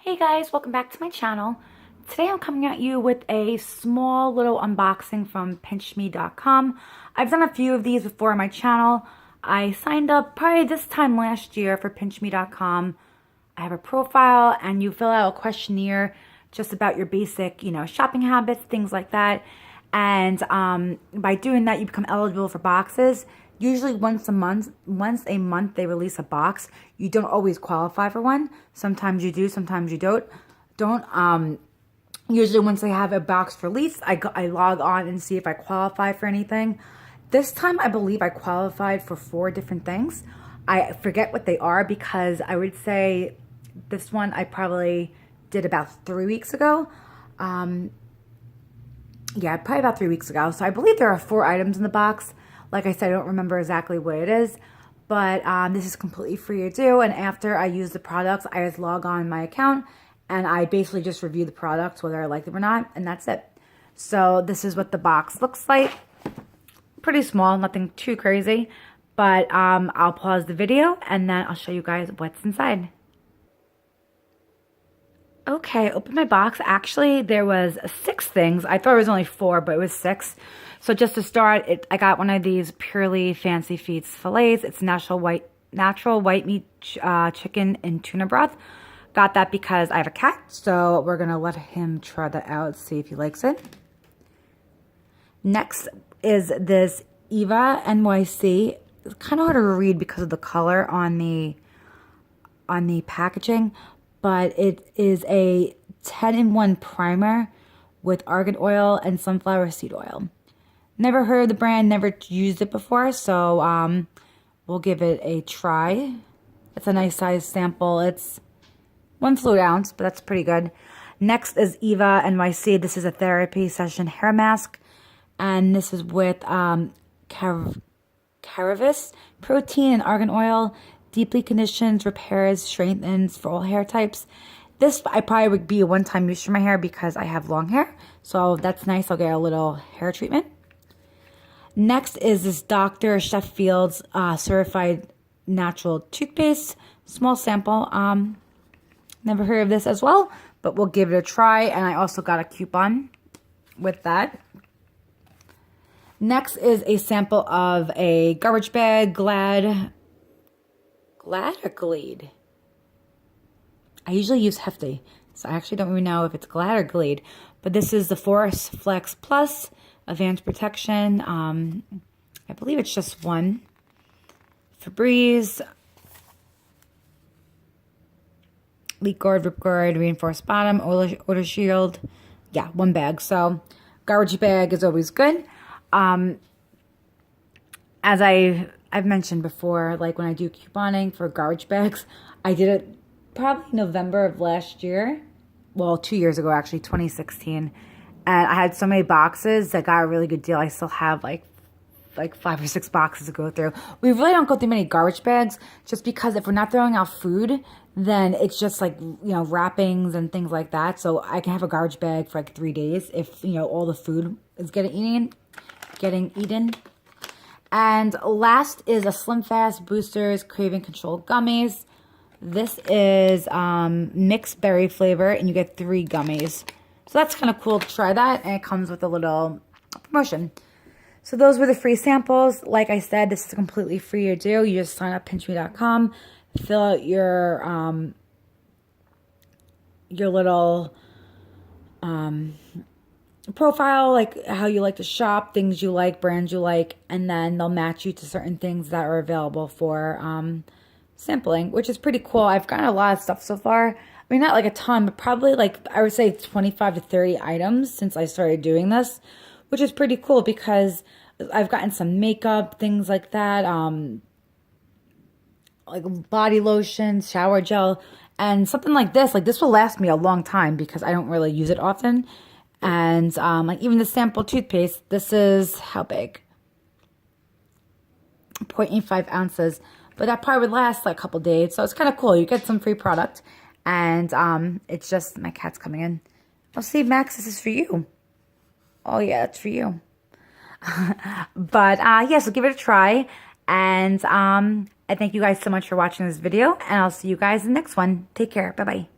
Hey guys, welcome back to my channel. Today I'm coming at you with a small little unboxing from PINCHme.com. I've done a few of these before on my channel. I signed up probably this time last year for PINCHme.com. I have a profile and you fill out a questionnaire just about your basic, shopping habits, things like that. And by doing that, you become eligible for boxes. Usually once a month they release a box. You don't always qualify for one. Sometimes you do, sometimes you don't. Usually once they have a box released, I log on and see if I qualify for anything. This time I believe I qualified for 4 different things. I forget what they are because I would say this one I probably did about 3 weeks ago. Yeah, probably about 3 weeks ago. So I believe there are 4 items in the box. Like I said, I don't remember exactly what it is, but this is completely free to do. And after I use the products, I just log on my account and I basically just review the products, whether I like them or not, and that's it. So this is what the box looks like. Pretty small, nothing too crazy, but I'll pause the video and then I'll show you guys what's inside. Okay, open my box. Actually, there was 6 things. I thought it was only 4, but it was 6. So just to start, I got one of these Purely Fancy Feast fillets. It's natural white meat chicken and tuna broth. Got that because I have a cat, so we're gonna let him try that out, see if he likes it. Next is this Eva NYC. It's kind of hard to read because of the color on the packaging, but it is a 10-in-1 primer with argan oil and sunflower seed oil. Never heard of the brand, never used it before, so we'll give it a try. It's a nice size sample. It's 1 fluid ounce, but that's pretty good. Next is Eva NYC. This is a therapy session hair mask, and this is with Caravis protein and argan oil. Deeply conditions, repairs, strengthens for all hair types. This I probably would be a one-time use for my hair because I have long hair. So that's nice. I'll get a little hair treatment. Next is this Dr. Sheffield's certified natural toothpaste. Small sample. Never heard of this as well, but we'll give it a try. And I also got a coupon with that. Next is a sample of a garbage bag, Glad or Glade? I usually use Hefty, so I actually don't really know if it's Glad or Glade. But this is the Force Flex Plus Advanced Protection. I believe it's just one. Febreze, Leak Guard, Rip Guard, Reinforced Bottom, Odor Shield. Yeah, 1 bag. So garbage bag is always good. As I've mentioned before, like when I do couponing for garbage bags, I did it probably November of last year. Well, 2 years ago, actually, 2016. And I had so many boxes that got a really good deal. I still have like 5 or 6 boxes to go through. We really don't go through many garbage bags just because if we're not throwing out food, then it's just like, wrappings and things like that. So I can have a garbage bag for like 3 days if, all the food is getting eaten. And last is a Slim Fast Boosters Craving Control Gummies. This is mixed berry flavor, and you get 3 gummies. So that's kind of cool to try that, and it comes with a little promotion. So those were the free samples. Like I said, this is completely free to do. You just sign up PINCHme.com, fill out your little profile, like how you like to shop, things you like, brands you like, and then they'll match you to certain things that are available for sampling, which is pretty cool. I've gotten a lot of stuff so far. I mean, not like a ton, but probably like I would say 25 to 30 items since I started doing this, which is pretty cool because I've gotten some makeup, things like that, like body lotion, shower gel, and something like this will last me a long time because I don't really use it often. And like even the sample toothpaste, this is how big? 0.85 ounces. But that probably would last like a couple days. So it's kind of cool. You get some free product. And it's just, my cat's coming in. Oh, see, Max, this is for you. Oh, yeah, that's for you. But yeah, so give it a try. And I thank you guys so much for watching this video. And I'll see you guys in the next one. Take care. Bye-bye.